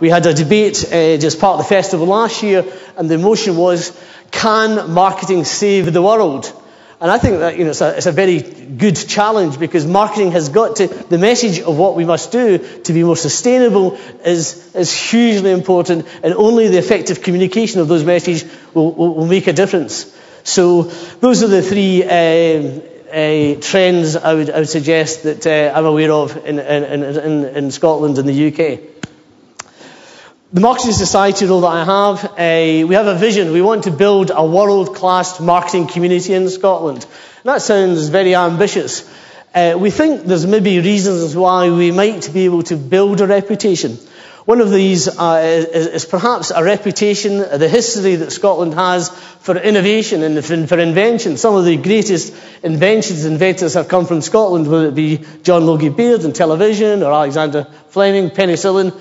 We had a debate just part of the festival last year, and the motion was, can marketing save the world? And I think that it's a very good challenge, because marketing has got to, the message of what we must do to be more sustainable is hugely important, and only the effective communication of those messages will make a difference. So those are the three trends I would suggest that I'm aware of in Scotland and the UK. The Marketing Society role that I have, we have a vision. We want to build a world-class marketing community in Scotland. And that sounds very ambitious. We think there's maybe reasons why we might be able to build a reputation. One of these is perhaps a reputation, the history that Scotland has for innovation and for invention. Some of the greatest inventors have come from Scotland, whether it be John Logie Baird in television, or Alexander Fleming, penicillin,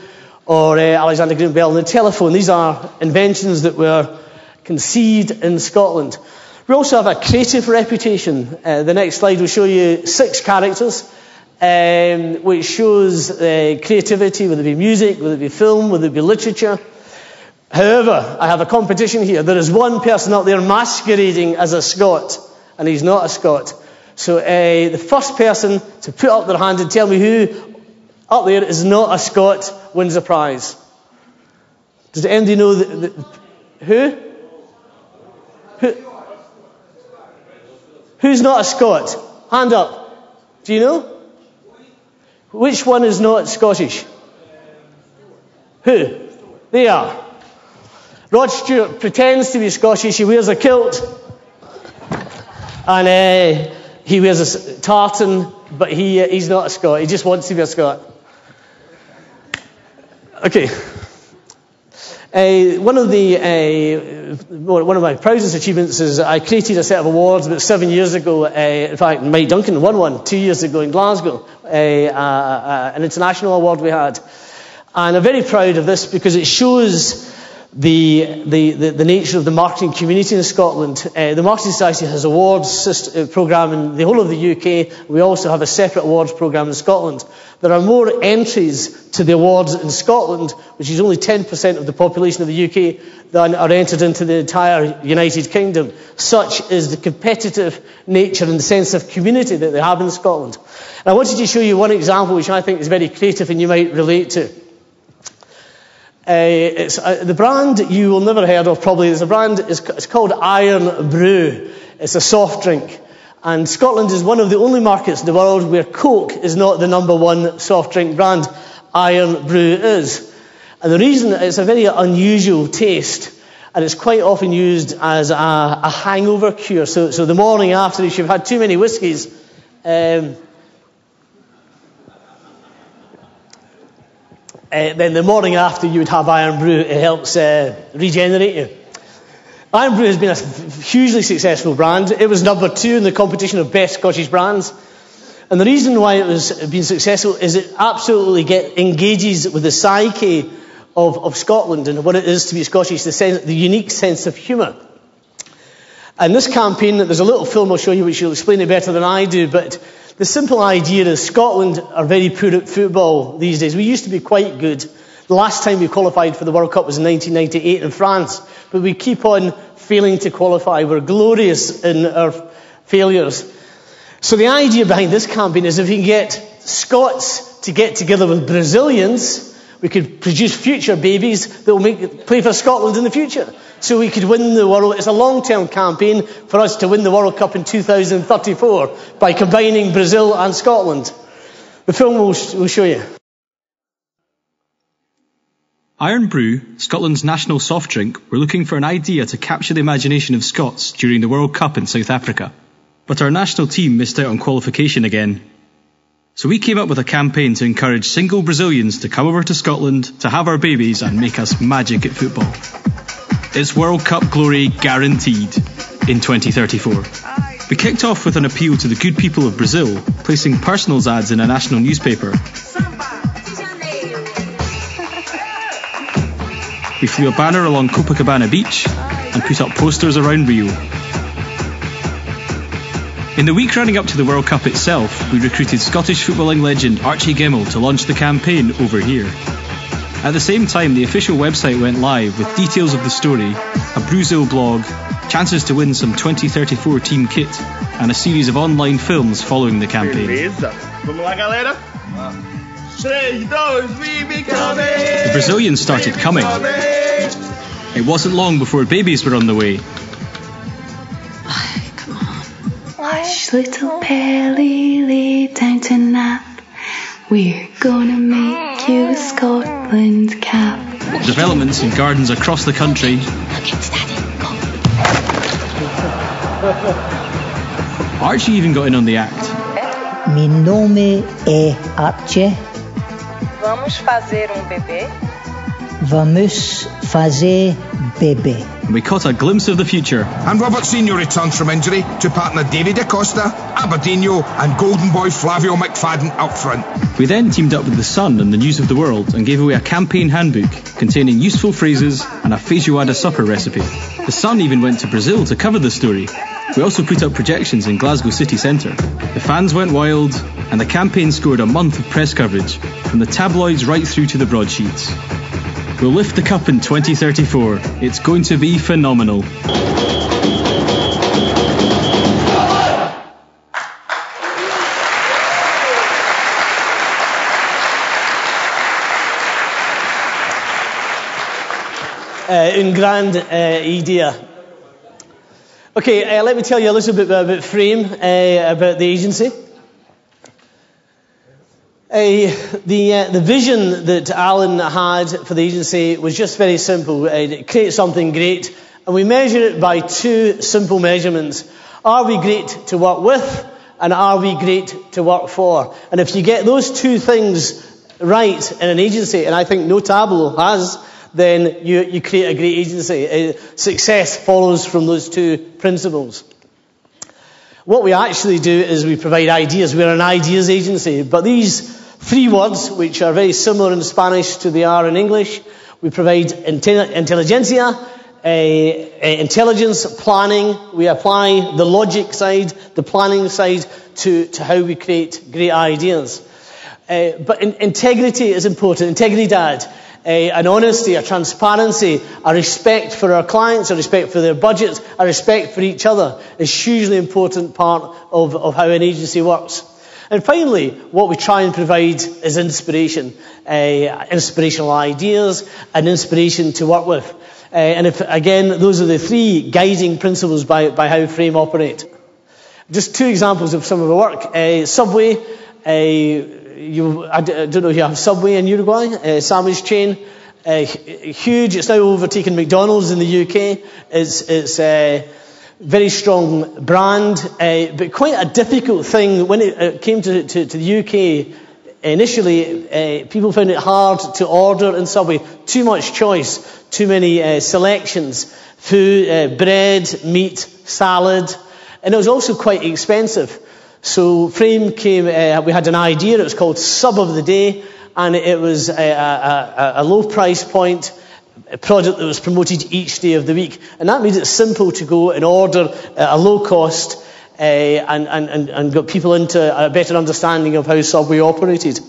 or Alexander Graham Bell and the telephone. These are inventions that were conceived in Scotland. We also have a creative reputation. The next slide will show you 6 characters, which shows creativity, whether it be music, whether it be film, whether it be literature. However, I have a competition here. There is one person up there masquerading as a Scot, and he's not a Scot. So the first person to put up their hand and tell me who up there is not a Scot wins a prize. Does anybody know who? Who's not a Scot? Hand up. Do you know? Which one is not Scottish? Who? They are. Rod Stewart pretends to be Scottish. He wears a kilt. And he wears a tartan, but he's not a Scot. He just wants to be a Scot. Okay. One of my proudest achievements is I created a set of awards about 7 years ago. In fact, Mike Duncan won one 2 years ago in Glasgow, an international award we had. And I'm very proud of this because it shows the nature of the marketing community in Scotland. The Marketing Society has awards programme in the whole of the UK. We also have a separate awards programme in Scotland. There are more entries to the awards in Scotland, which is only 10% of the population of the UK, than are entered into the entire United Kingdom. Such is the competitive nature and the sense of community that they have in Scotland. And I wanted to show you one example which I think is very creative and you might relate to. It's the brand you will never heard of probably. It's a brand, it's called Iron Brew. It's a soft drink. And Scotland is one of the only markets in the world where Coke is not the #1 soft drink brand. Iron Brew is. And the reason, it's a very unusual taste, and it's quite often used as a hangover cure. So the morning after, if you've had too many whiskies, then the morning after you would have Iron Brew. It helps regenerate you. Iron Brew has been a hugely successful brand. It was #2 in the competition of best Scottish brands. And the reason why it was been successful is it absolutely engages with the psyche of Scotland and what it is to be Scottish, the unique sense of humour. And this campaign, there's a little film I'll show you which will explain it better than I do, but the simple idea is Scotland are very poor at football these days. We used to be quite good. The last time we qualified for the World Cup was in 1998 in France, but we keep on failing to qualify. We're glorious in our failures. So the idea behind this campaign is if we can get Scots to get together with Brazilians, we could produce future babies that will play for Scotland in the future. So we could win the world. It's a long-term campaign for us to win the World Cup in 2034 by combining Brazil and Scotland. The film will show you. Iron Brew, Scotland's national soft drink, were looking for an idea to capture the imagination of Scots during the World Cup in South Africa. But our national team missed out on qualification again. So we came up with a campaign to encourage single Brazilians to come over to Scotland to have our babies and make us magic at football. It's World Cup glory guaranteed in 2034. We kicked off with an appeal to the good people of Brazil, placing personals ads in a national newspaper. We flew a banner along Copacabana Beach and put up posters around Rio. In the week running up to the World Cup itself, we recruited Scottish footballing legend Archie Gemmell to launch the campaign over here. At the same time, the official website went live with details of the story, a Brazil blog, chances to win some 2034 team kit, and a series of online films following the campaign. Beleza. Vamos lá, galera. 3, 2, we coming. The Brazilians started coming. It wasn't long before babies were on the way. Come on. Hush, little Pelly, lay down to nap. We're gonna make you a Scotland cap. Developments in gardens across the country. Look, it's Daddy. Go. Archie even got in on the act. Mi nome é Archie. Vamos fazer bebê? Vamos fazer bebê. And we caught a glimpse of the future. And Robert Senior returns from injury to partner David Acosta, Aberdeenio and Golden Boy Flavio McFadden up front. We then teamed up with The Sun and the News of the World and gave away a campaign handbook containing useful phrases and a feijoada supper recipe. The Sun even went to Brazil to cover the story. We also put up projections in Glasgow city centre. The fans went wild and the campaign scored a month of press coverage, from the tabloids right through to the broadsheets. We'll lift the cup in 2034. It's going to be phenomenal. Un grand idea. Okay, let me tell you a little bit about Frame, about the agency. The vision that Alan had for the agency was just very simple. Create something great, and we measure it by two simple measurements. Are we great to work with, and are we great to work for? And if you get those two things right in an agency, and I think no tableau has, then you create a great agency. Success follows from those two principles. What we actually do is we provide ideas. We're an ideas agency, but these three words, which are very similar in Spanish to they are in English, we provide intelligentsia, intelligence, planning. We apply the logic side, the planning side, to how we create great ideas. But integrity is important. Integridad. An honesty, a transparency, a respect for our clients, a respect for their budgets, a respect for each other is hugely important part of how an agency works. And finally, what we try and provide is inspiration, inspirational ideas and inspiration to work with. And again, those are the three guiding principles by how Frame operate. Just two examples of some of the work. Subway, I don't know if you have Subway in Uruguay, sandwich chain, huge. It's now overtaken McDonald's in the UK. It's a very strong brand, but quite a difficult thing when it came to the UK. Initially, people found it hard to order in Subway. Too much choice, too many selections, food, bread, meat, salad, and it was also quite expensive. So Frame came, we had an idea, it was called Sub of the Day, and it was a low price point, a product that was promoted each day of the week. And that made it simple to go and order at a low cost, and got people into a better understanding of how Subway operated.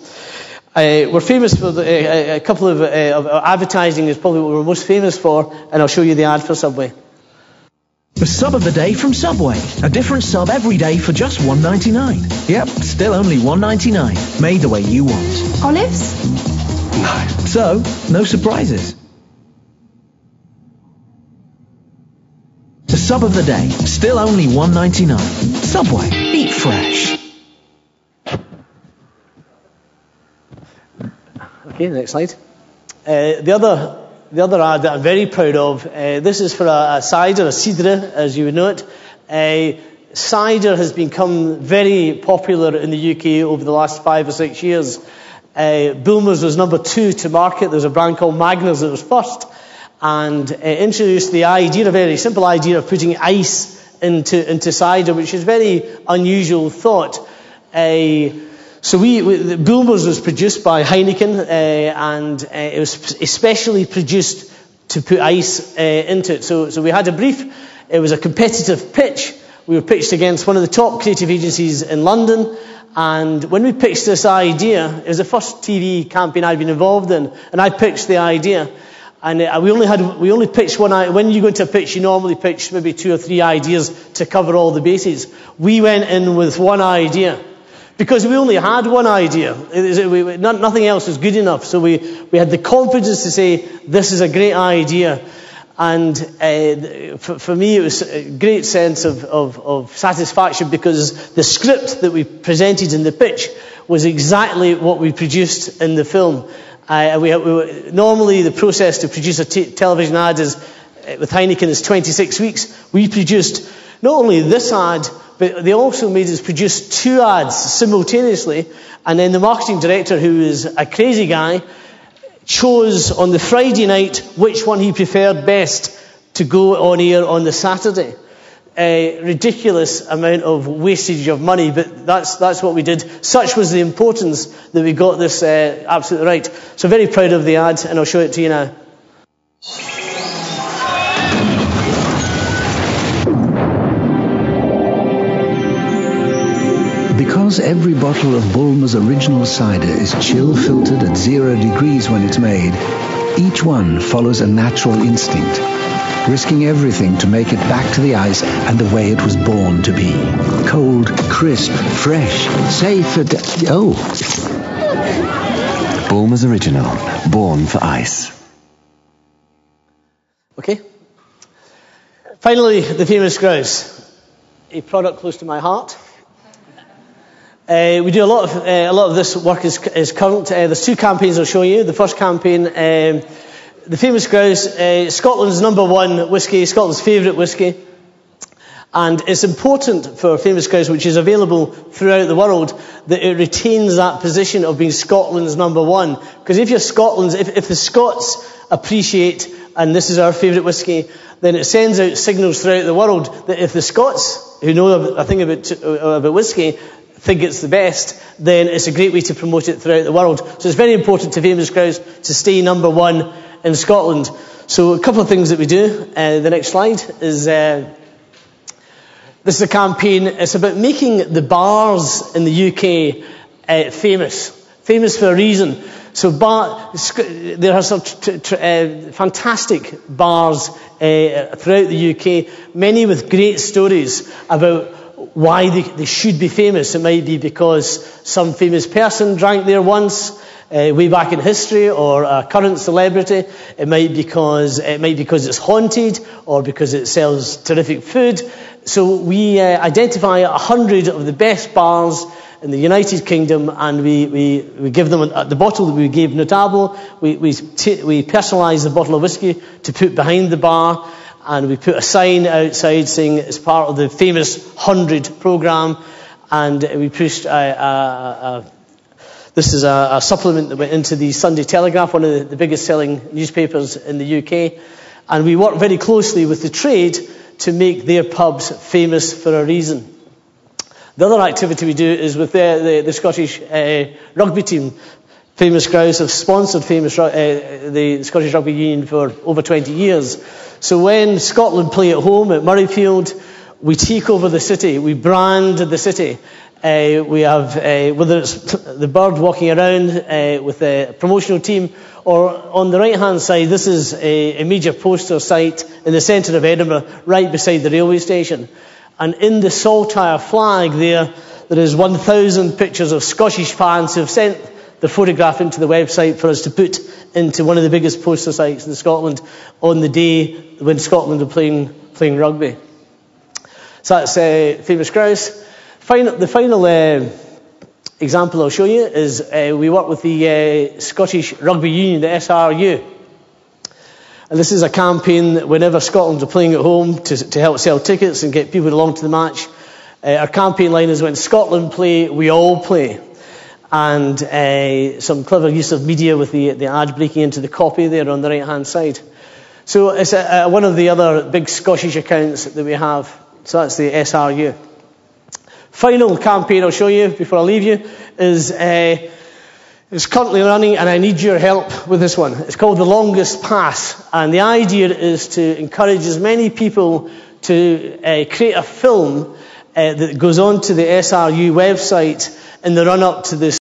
We're famous for a couple of advertising is probably what we're most famous for, and I'll show you the ad for Subway. The sub of the day from Subway. A different sub every day for just $1.99. Yep, still only $1.99. Made the way you want. Olives? No. So, no surprises. The sub of the day. Still only $1.99. Subway. Eat fresh. Okay, next slide. The other ad that I'm very proud of, this is for a cider, a cidre, as you would know it. Cider has become very popular in the UK over the last 5 or 6 years. Bulmers was number 2 to market. There's a brand called Magners that was first, and introduced the idea, a very simple idea of putting ice into cider, which is very unusual thought. So Bulmers was produced by Heineken, and it was especially produced to put ice into it. So we had a brief. It was a competitive pitch. We were pitched against one of the top creative agencies in London, And when we pitched this idea, it was the first TV campaign I'd been involved in, and I pitched the idea. And we only pitched one. When you go into a pitch, you normally pitch maybe 2 or 3 ideas to cover all the bases. We went in with one idea because we only had one idea. Nothing else was good enough. So we had the confidence to say, this is a great idea. And for me, it was a great sense of satisfaction because the script that we presented in the pitch was exactly what we produced in the film. Normally, the process to produce a television ad with Heineken is 26 weeks. We produced not only this ad, but they also made us produce 2 ads simultaneously. And then the marketing director, who is a crazy guy, chose on the Friday night which one he preferred best to go on air on the Saturday. A ridiculous amount of wastage of money, but that's what we did. Such was the importance that we got this absolutely right. So very proud of the ad, and I'll show it to you now. Because every bottle of Bulmer's original cider is chill filtered at 0 degrees when it's made, each one follows a natural instinct, risking everything to make it back to the ice and the way it was born to be. Cold, crisp, fresh, safe Bulmer's Original, born for ice. Okay. Finally, the Famous Grouse, a product close to my heart. We do a lot of this work is current. There's 2 campaigns I'll show you. The first campaign, the Famous Grouse, Scotland's #1 whisky, Scotland's favourite whisky. And it's important for Famous Grouse, which is available throughout the world, that it retains that position of being Scotland's #1. Because if the Scots appreciate, and this is our favourite whisky, then it sends out signals throughout the world that if the Scots, who know a thing about whisky, think it's the best, then it's a great way to promote it throughout the world. So it's very important to Famous Grouse to stay #1 in Scotland. So a couple of things that we do. The next slide is this is a campaign. It's about making the bars in the UK famous for a reason. So there are some fantastic bars throughout the UK, many with great stories about why they should be famous. It might be because some famous person drank there once, way back in history, or a current celebrity. It might be because it's haunted, or because it sells terrific food. So we identify 100 of the best bars in the United Kingdom, and we give them the bottle that we gave Notable. We personalise the bottle of whiskey to put behind the bar. And we put a sign outside saying it's part of the Famous 100 programme. And we pushed this is a supplement that went into the Sunday Telegraph, one of the biggest selling newspapers in the UK. And we work very closely with the trade to make their pubs famous for a reason. The other activity we do is with the Scottish rugby team. Famous Grouse have sponsored the Scottish Rugby Union for over 20 years. So when Scotland play at home at Murrayfield, we take over the city, we brand the city. We have, whether it's the bird walking around with a promotional team, or on the right-hand side, this is a major poster site in the centre of Edinburgh, right beside the railway station. And in the Saltire flag there is 1,000 pictures of Scottish fans who have sent the photograph into the website for us to put into one of the biggest poster sites in Scotland on the day when Scotland are playing rugby. So that's Famous Grouse. The final example I'll show you is we work with the Scottish Rugby Union, the SRU. And this is a campaign that whenever Scotland are playing at home to help sell tickets and get people along to the match. Our campaign line is, when Scotland play, we all play. And some clever use of media with the ad breaking into the copy there on the right-hand side. So it's one of the other big Scottish accounts that we have. So that's the SRU. Final campaign I'll show you before I leave you is it's currently running, and I need your help with this one. It's called The Longest Pass, and the idea is to encourage as many people to create a film that goes on to the SRU website in the run-up to this